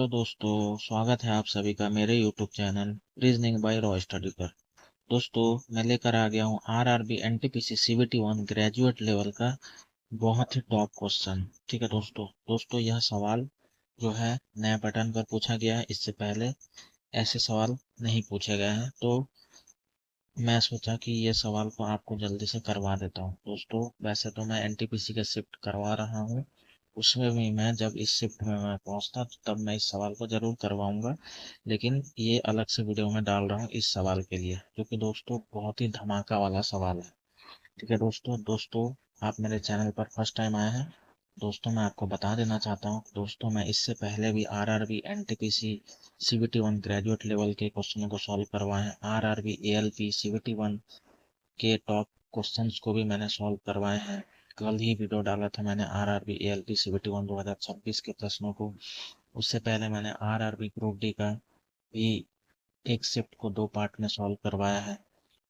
Hello दोस्तों, स्वागत है आप सभी का मेरे YouTube channel reasoning bye raw study पर। दोस्तों, मैं लेकर आ गया हूँ RRB NTPC CBT 1 graduate level का बहुत ही टॉप क्वेश्चन। ठीक है दोस्तों यह सवाल जो है नया पैटर्न पर पूछा गया है। इससे पहले ऐसे सवाल नहीं पूछे गए हैं, तो मैं सोचा कि ये सवाल को आपको जल्दी से करवा देता हूँ। दोस्तों, वैसे तो मैं एनटीपीसी का शिफ्ट करवा रहा हूँ, उसमें भी मैं जब इस शिफ्ट में मैं पहुंचता तो तब मैं इस सवाल को जरूर करवाऊंगा, लेकिन ये अलग से वीडियो में डाल रहा हूँ इस सवाल के लिए, क्योंकि दोस्तों बहुत ही धमाका वाला सवाल है। ठीक है दोस्तों आप मेरे चैनल पर फर्स्ट टाइम आए हैं। दोस्तों, मैं आपको बता देना चाहता हूँ दोस्तों, मैं इससे पहले भी RRB NTPC CBT 1 graduate level के क्वेश्चनों को सॉल्व करवाए हैं। आरआरबी एएलपी सीबीटी 1 के टॉप क्वेश्चंस को भी मैंने सॉल्व करवाए हैं। कल ही वीडियो डाला था मैंने आरआरबी एएलपी सीबीटी 1 2026 के प्रश्नों को। उससे पहले मैंने आरआरबी ग्रुप डी का भी एक शिफ्ट को 2 पार्ट में सॉल्व करवाया है।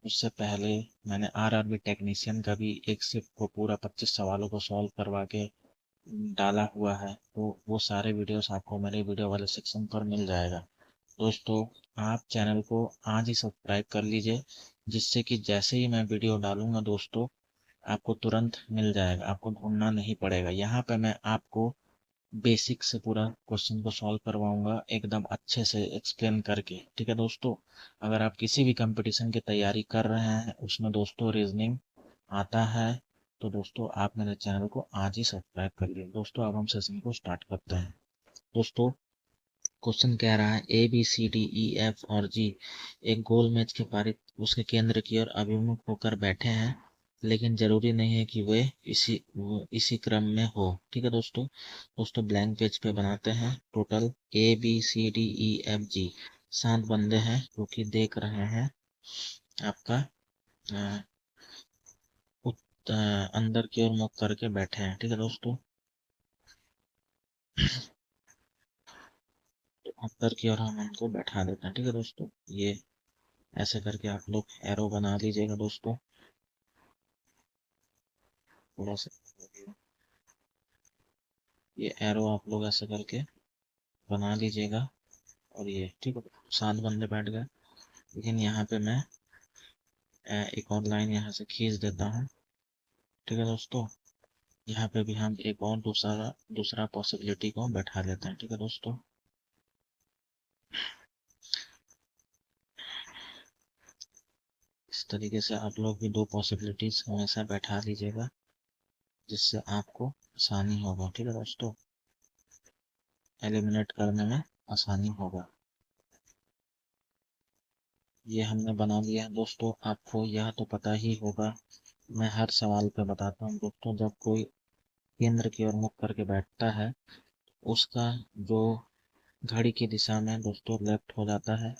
उससे पहले मैंने आरआरबी टेक्नीशियन का भी एक शिफ्ट को पूरा 25 सवालों को सॉल्व करवा के डाला हुआ है। तो वो सारे वीडियोस आपको मेरे वीडियो वाले सेक्शन पर मिल जाएगा। दोस्तों, आप चैनल को आज ही सब्सक्राइब कर लीजिए, जिससे कि जैसे ही मैं वीडियो डालूंगा दोस्तों, आपको तुरंत मिल जाएगा, आपको ढूंढना नहीं पड़ेगा। यहाँ पे मैं आपको बेसिक से पूरा क्वेश्चन को सॉल्व करवाऊंगा, एकदम अच्छे से एक्सप्लेन करके। ठीक है दोस्तों, अगर आप किसी भी कंपटीशन की तैयारी कर रहे हैं, उसमें दोस्तों रीजनिंग आता है, तो दोस्तों आप मेरे चैनल को आज ही सब्सक्राइब कर लीजिए। दोस्तों, अब हम सेशन को स्टार्ट करते हैं। दोस्तों, क्वेश्चन कह रहा है A B C D E F और जी एक गोल मेज के पारित उसके केंद्र की ओर अभिमुख होकर बैठे हैं, लेकिन जरूरी नहीं है कि वे इसी क्रम में हो। ठीक है दोस्तों ब्लैंक पेज पे बनाते हैं। Total A B C D E F G 7 बंदे हैं जो कि देख रहे हैं आपका अ, अंदर की ओर मुख करके बैठे हैं। ठीक है दोस्तों, तो अंदर की ओर हम उनको बैठा देते हैं। ठीक है दोस्तों, ये ऐसे करके आप लोग एरो बना लीजिएगा दोस्तों, थोड़ा सा ये एरो आप लोग ऐसे करके बना लीजिएगा। और ये ठीक है, 7 बंदे बैठ गए। लेकिन यहाँ पे मैं एक और लाइन यहाँ से खींच देता हूँ। ठीक है दोस्तों, यहाँ पे भी हम एक और दूसरा पॉसिबिलिटी को बैठा देते हैं। ठीक है दोस्तों, इस तरीके से आप लोग भी 2 पॉसिबिलिटीज हमेशा बैठा लीजिएगा, जिससे आपको आसानी होगा। ठीक है दोस्तों, एलिमिनेट करने में आसानी होगा। ये हमने बना लिया है दोस्तों। आपको यह तो पता ही होगा, मैं हर सवाल पे बताता हूँ दोस्तों, जब कोई केंद्र की ओर मुख करके बैठता है, उसका जो घड़ी की दिशा में दोस्तों लेफ्ट हो जाता है,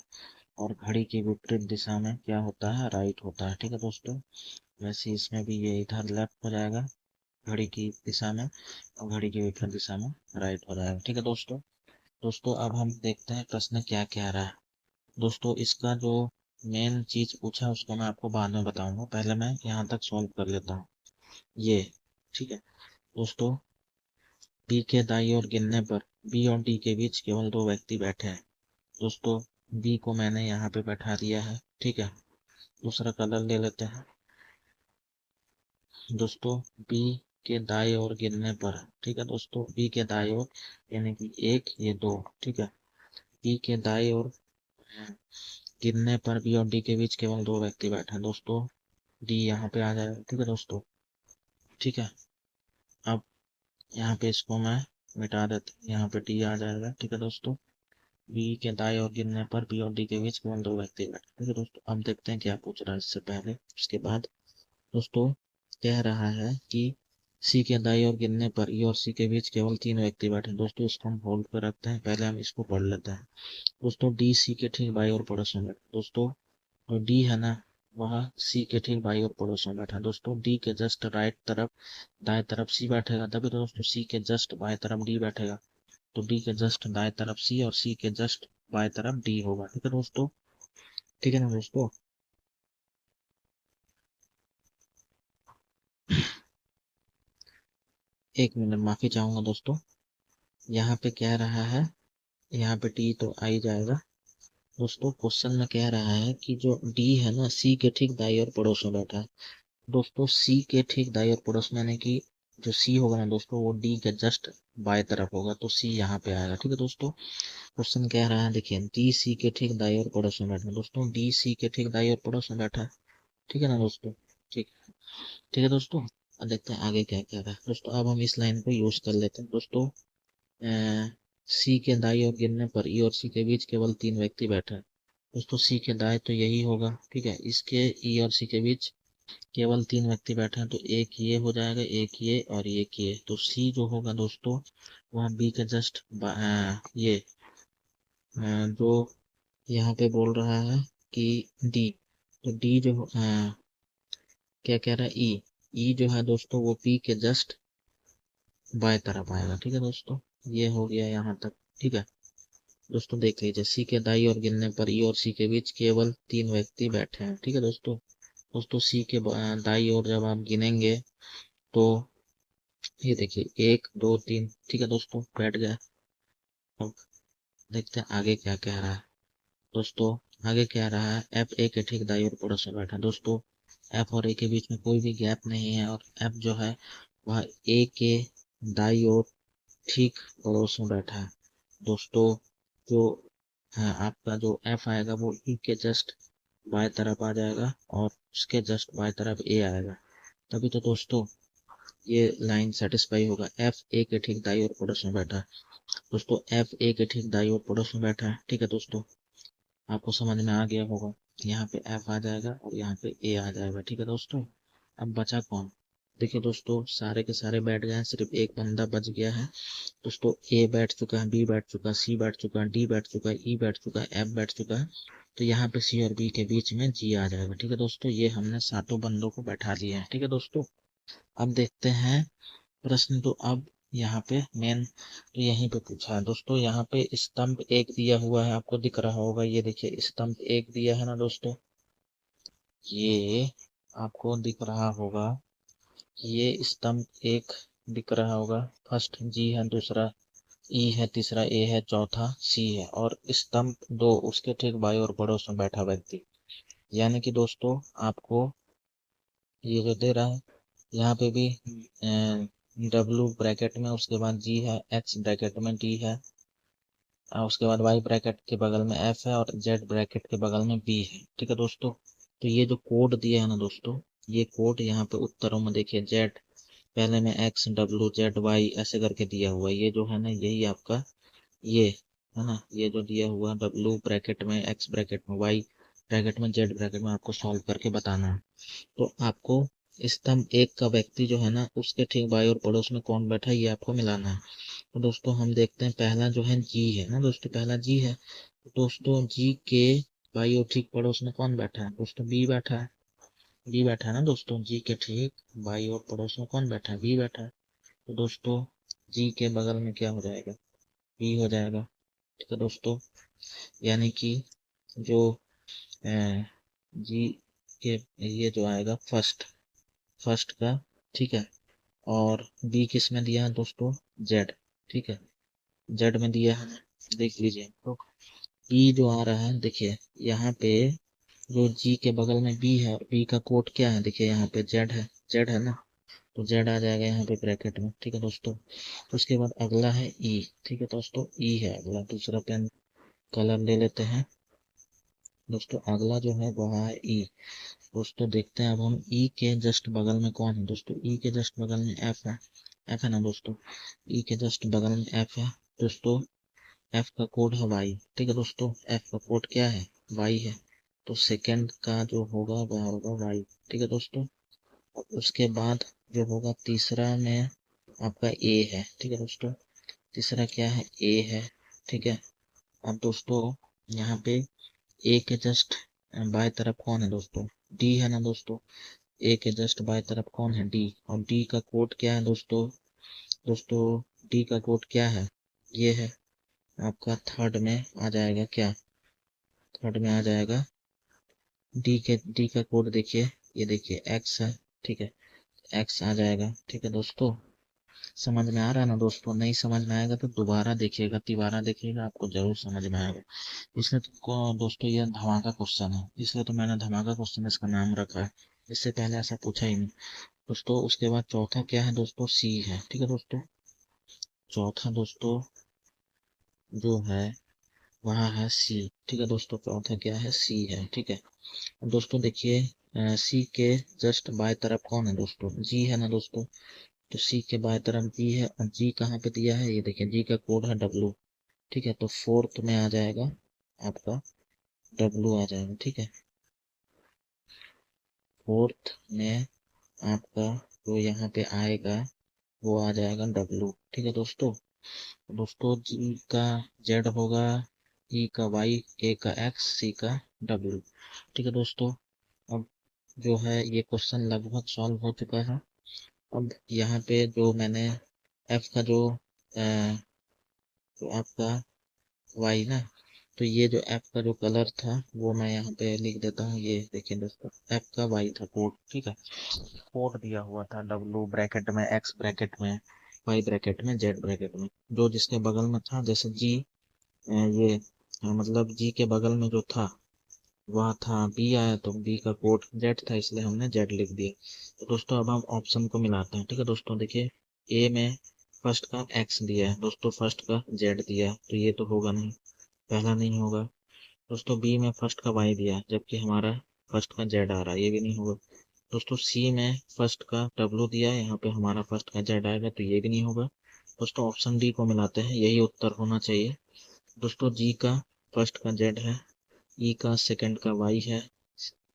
और घड़ी की विपरीत दिशा में क्या होता है, राइट होता है। ठीक है दोस्तों, वैसे इसमें भी ये इधर लेफ्ट हो जाएगा घड़ी की दिशा में, और घड़ी की विपरीत दिशा में राइट हो जाएगा। ठीक है दोस्तों अब हम देखते हैं प्रश्न क्या कह रहा है। दोस्तों, इसका जो मेन चीज पूछा है उसको मैं आपको बाद में बताऊंगा, पहले मैं यहाँ तक सॉल्व कर लेता हूँ ये। ठीक है दोस्तों, बी के दाईं ओर गिनने पर बी और डी के बीच केवल 2 व्यक्ति बैठे हैं। दोस्तों, बी को मैंने यहाँ पे बैठा दिया है। ठीक है, दूसरा कलर ले लेते हैं। दोस्तों, बी के दाईं ओर गिनने पर, ठीक है दोस्तों, बी के दाईं ओर यानी कि 1 ये 2। ठीक है, बी के दाईं ओर गिनने पर बी और डी के बीच केवल 2 व्यक्ति बैठे हैं। दोस्तों, डी यहाँ पे आ जाएगा। ठीक है दोस्तों, ठीक है, अब यहाँ पे इसको मैं मिटा देता हूँ, यहाँ पे डी आ जाएगा। ठीक है दोस्तों, बी के दाएं और गिनने पर बी और डी के बीच केवल 2 व्यक्ति बैठे। ठीक है दोस्तों, अब देखते हैं क्या पूछ रहा है इससे पहले। उसके बाद दोस्तों कह रहा है कि सी के दाएं और गिनने पर ई और सी के बीच केवल 3 व्यक्ति बैठे। दोस्तों, इसको हम होल्ड पर रखते हैं, पहले हम इसको पढ़ लेते हैं। दोस्तों, डी सी के ठीक बाई और पड़ोस में बैठे। दोस्तों, जो डी है ना, वह सी के ठीक बाई और पड़ोस में बैठा। दोस्तों, डी के जस्ट राइट तरफ दाएं तरफ सी बैठेगा, तभी तो दोस्तों सी के जस्ट बाएं तरफ डी बैठेगा। तो डी के जस्ट दाएं तरफ सी और सी के जस्ट बाएं तरफ डी होगा। ठीक है दोस्तों, ठीक है ना दोस्तों। एक मिनट माफी चाहूंगा दोस्तों, यहाँ पे कह रहा है यहाँ पे टी तो आ ही जाएगा। दोस्तों क्वेश्चन में कह रहा है कि जो डी है ना सी के ठीक दाई और पड़ोस में बैठा है। दोस्तों सी के ठीक दाई और पड़ोस में, यानी कि जो सी होगा ना दोस्तों वो डी के जस्ट बाएं तरफ होगा, तो सी यहाँ पे आएगा। ठीक है दोस्तों, क्वेश्चन कह रहा है देखिए डी सी के ठीक दाई और पड़ोस में बैठा है। दोस्तों डी सी के ठीक दाई और पड़ोस में बैठा है, ठीक है ना दोस्तों। ठीक, ठीक है दोस्तों। अब देखते हैं आगे क्या क्या है दोस्तों। अब हम इस लाइन को यूज कर लेते हैं दोस्तों। सी के दाई और गिनने पर ई और सी के बीच केवल 3 व्यक्ति बैठे हैं। दोस्तों सी के दाएं तो यही होगा, ठीक है। इसके ई और सी के बीच केवल 3 व्यक्ति बैठे हैं, तो एक ये हो जाएगा, एक ये और एक ये। तो सी जो होगा दोस्तों वहाँ बी के जस्ट ये जो यहाँ पे बोल रहा है कि डी, तो डी जो क्या कह रहा है ई जो है दोस्तों वो पी के जस्ट बाएं तरफ आएगा। ठीक है दोस्तों, ये हो गया यहाँ तक। ठीक है दोस्तों, देख लीजिए सी के दाई और गिनने पर ई और सी के बीच केवल 3 व्यक्ति बैठे हैं। ठीक है दोस्तों। दोस्तों सी के दाई और जब आप गिनेंगे तो ये देखिए 1 2 3, ठीक है दोस्तों बैठ गया। अब देखते हैं आगे क्या कह रहा है दोस्तों। आगे कह रहा है एफ ए के ठीक दाई और पड़ोस में बैठा है। दोस्तों एफ और ए के बीच में कोई भी गैप नहीं है, और एफ जो है वह ए के दाई और ठीक पड़ोस में बैठा है। दोस्तों जो आपका जो एफ आएगा वो ई के जस्ट बाएं तरफ आ जाएगा, और उसके जस्ट बाएं तरफ ए आएगा। तभी तो दोस्तों ये लाइन सेटिस्फाई होगा। एफ ए के ठीक दाई और पड़ोस में बैठा है। दोस्तों एफ ए के ठीक दाई और पड़ोस में बैठा है। ठीक है दोस्तों, आपको समझ में आ गया होगा। यहाँ पे एफ आ जाएगा और यहाँ पे ए आ जाएगा। ठीक है दोस्तों, अब बचा कौन? देखिए दोस्तों सारे के सारे बैठ गए हैं, सिर्फ एक बंदा बच गया है। दोस्तों ए बैठ चुका है, बी बैठ चुका है, सी बैठ चुका है, डी बैठ चुका है, ई बैठ चुका है, एफ बैठ चुका है। तो यहाँ पे सी और बी के बीच में जी आ जाएगा। ठीक है दोस्तों, ये हमने सातों बंदों को बैठा दिया है। ठीक है दोस्तों, अब देखते हैं प्रश्न। तो अब यहाँ पे मेन तो यहीं पे पूछा है दोस्तों। यहाँ पे स्तंभ एक दिया हुआ है, आपको दिख रहा होगा, ये देखिए स्तंभ एक दिया है ना दोस्तों, ये आपको दिख रहा होगा। ये स्तंभ एक दिख रहा होगा। फर्स्ट जी है, दूसरा ई है, तीसरा ए है, चौथा सी है, और स्तंभ दो उसके ठीक बाएं और पड़ोस में बैठा व्यक्ति। यानी कि दोस्तों आपको ये जो दे रहा है यहाँ पे भी डब्लू ब्रैकेट में, उसके बाद जी है, एक्स ब्रैकेट में डी है, उसके बाद वाई ब्रैकेट के बगल में एफ है, और जेड ब्रैकेट के बगल में बी है। ठीक है दोस्तों, तो ये जो कोड दिया है ना दोस्तों, ये कोड यहाँ पे उत्तरों में देखिए जेड पहले में एक्स डब्लू जेड वाई ऐसे करके दिया हुआ है। ये जो है ना यही आपका ये है ना, ये जो दिया हुआ डब्लू ब्रैकेट में, एक्स ब्रैकेट में, वाई ब्रैकेट में, जेड ब्रैकेट में आपको सॉल्व करके बताना है। तो आपको स्तंभ एक का व्यक्ति जो है ना उसके ठीक बाएं और पड़ोस में कौन बैठा है ये आपको मिलाना है। तो दोस्तों हम देखते हैं, पहला जो है जी है ना दोस्तों, पहला जी है। तो दोस्तों जी के बाएं और ठीक पड़ोस में कौन बैठा है? दोस्तों बी बैठा है। बी बैठा है ना दोस्तों, जी के ठीक बाएं और पड़ोस में कौन बैठा है? बी बैठा है। तो दोस्तों जी के बगल में क्या हो जाएगा? बी हो जाएगा। ठीक है दोस्तों, यानी कि जो जी के ये जो आएगा फर्स्ट, फर्स्ट का, ठीक है। और बी किस में दिया है दोस्तों? जेड, ठीक है, जेड में दिया है, देख लीजिए। तो बी जो आ रहा है देखिए यहाँ पे जो जी के बगल में बी है, बी का कोड क्या है? देखिए यहाँ पे जेड है, जेड है ना, तो जेड आ जाएगा यहाँ पे ब्रैकेट में। ठीक है दोस्तों, तो उसके बाद अगला है ई। ठीक है दोस्तों, ई है अगला। दूसरा पेन कलर ले लेते हैं दोस्तों। अगला जो है वो है ई। दोस्तों देखते हैं अब हम ई के जस्ट बगल में कौन है? दोस्तों ई के जस्ट बगल में एफ है, एफ है ना दोस्तों, ई के जस्ट बगल में एफ है दोस्तों। एफ का कोड है वाई। ठीक है दोस्तों, एफ का कोड क्या है? वाई है। तो सेकंड का जो होगा वह होगा वाई। ठीक है दोस्तों, उसके बाद जो होगा तीसरा में आपका ए है। ठीक है दोस्तों, तीसरा क्या है? ए है। ठीक है, अब दोस्तों यहाँ पे ए के जस्ट बाएं तरफ कौन है दोस्तों? डी है ना दोस्तों, ए के जस्ट बाएं तरफ कौन है? डी। और डी का कोड क्या है दोस्तों? दोस्तों डी का कोड क्या है? ये है आपका थर्ड में आ जाएगा क्या? थर्ड में आ जाएगा डी का कोड देखिए, ये देखिए एक्स है। ठीक है, एक्स आ जाएगा। ठीक है दोस्तों, समझ में आ रहा है ना दोस्तों? नहीं समझ में आएगा तो दोबारा देखिएगा, तिबारा देखिएगा, आपको जरूर समझ में आएगा। इसलिए तो दोस्तों ये धमाका क्वेश्चन है, इसलिए तो मैंने धमाका क्वेश्चन इसका नाम रखा है। इससे पहले ऐसा पूछा ही नहीं दोस्तों। उसके बाद चौथा क्या है दोस्तों? सी है, ठीक है दोस्तों। चौथा दोस्तों जो है वह है सी, ठीक है दोस्तों। चौथा क्या है? सी है, ठीक है। अब दोस्तों देखिए सी के जस्ट बाएं तरफ कौन है दोस्तों? जी है ना दोस्तों। तो सी के बाएं तरफ जी है, और जी कहाँ पे दिया है? ये देखिए जी का कोड है डब्लू, ठीक है। तो फोर्थ में आ जाएगा आपका डब्लू आ जाएगा, ठीक है। फोर्थ में आपका जो यहाँ पे आएगा वो आ जाएगा डब्लू, ठीक है दोस्तों। दोस्तों जी का जेड होगा, ई का वाई, ए का एक्स, सी का डब्लू, ठीक है दोस्तों। अब जो है ये क्वेश्चन लगभग सॉल्व हो चुका है। अब यहाँ पे जो मैंने एफ का जो आपका वाई ना, तो ये जो एफ का जो कलर था वो मैं यहाँ पे लिख देता हूँ। ये देखिए दोस्तों, एफ का वाई था कोड, ठीक है। कोड दिया हुआ था डब्लू ब्रैकेट में, एक्स ब्रैकेट में, वाई ब्रैकेट में, जेड ब्रैकेट में। जो जिसके बगल में था, जैसे जी ये मतलब जी के बगल में जो था वह था बी आया, तो बी का कोड जेड था, इसलिए हमने जेड लिख दिया। तो दोस्तों अब हम ऑप्शन को मिलाते हैं, ठीक है दोस्तों। देखिए ए में फर्स्ट का एक्स दिया है दोस्तों, फर्स्ट का जेड दिया है, तो ये तो होगा नहीं, पहला नहीं होगा। दोस्तों बी में फर्स्ट का वाई दिया है, जबकि हमारा फर्स्ट का जेड आ रहा है, ये भी नहीं होगा। दोस्तों सी में फर्स्ट का डब्लू दिया है, यहाँ पे हमारा फर्स्ट का जेड आएगा, तो ये भी नहीं होगा। दोस्तों ऑप्शन डी को मिलाते हैं, यही उत्तर होना चाहिए। दोस्तों जी का फर्स्ट का जेड है, ई का सेकंड का वाई है,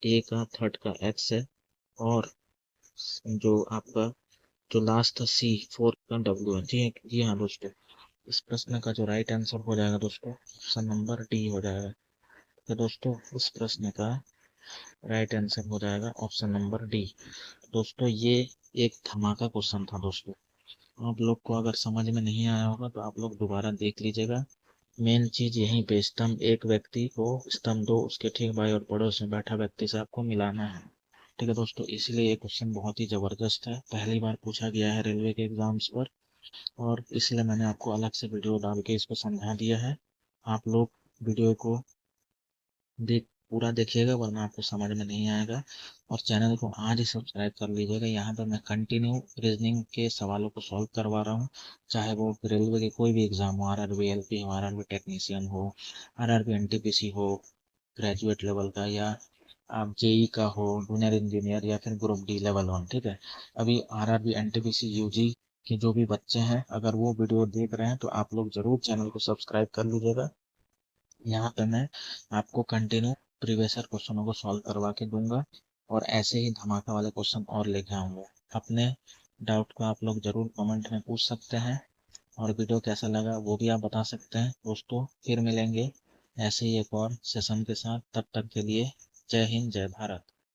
ए का थर्ड का एक्स है, और जो आपका जो लास्ट था सी, फोर्थ का डब्ल्यू है। जी जी हाँ दोस्तों। इस प्रश्न का जो राइट आंसर हो जाएगा दोस्तों, ऑप्शन नंबर डी हो जाएगा। तो दोस्तों इस प्रश्न का राइट आंसर हो जाएगा ऑप्शन नंबर डी। दोस्तों ये एक धमाका क्वेश्चन था दोस्तों। आप लोग को अगर समझ में नहीं आया होगा तो आप लोग दोबारा देख लीजिएगा। मेन चीज यहीं पे स्तंभ एक व्यक्ति को, स्तंभ दो उसके ठीक बाई और पड़ोस में बैठा व्यक्ति से आपको मिलाना है, ठीक है दोस्तों। इसलिए ये क्वेश्चन बहुत ही जबरदस्त है, पहली बार पूछा गया है रेलवे के एग्जाम्स पर, और इसलिए मैंने आपको अलग से वीडियो डाल के इसको समझा दिया है। आप लोग वीडियो को पूरा देखिएगा, वरना आपको समझ में नहीं आएगा। और चैनल को आज ही सब्सक्राइब कर लीजिएगा। यहाँ पर मैं कंटिन्यू रीजनिंग के सवालों को सॉल्व करवा रहा हूँ, चाहे वो रेलवे के कोई भी एग्जाम हो, आरआरबी एलपी हो, आरआरबी टेक्नीशियन हो, आरआरबी एनटीपीसी हो ग्रेजुएट लेवल का, या आप जेई का हो, जूनियर इंजीनियर, या फिर ग्रुप डी लेवल 1, ठीक है। अभी आरआरबी एनटीपीसी यूजी के जो भी बच्चे हैं, अगर वो वीडियो देख रहे हैं तो आप लोग जरूर चैनल को सब्सक्राइब कर लीजिएगा। यहाँ पे मैं आपको कंटिन्यू प्रीवियस ईयर क्वेश्चनों को सॉल्व करवा के दूंगा, और ऐसे ही धमाका वाले क्वेश्चन और लेके आऊंगा। अपने डाउट को आप लोग जरूर कमेंट में पूछ सकते हैं, और वीडियो कैसा लगा वो भी आप बता सकते हैं दोस्तों। फिर मिलेंगे ऐसे ही एक और सेशन के साथ, तब तक के लिए जय हिंद, जय भारत।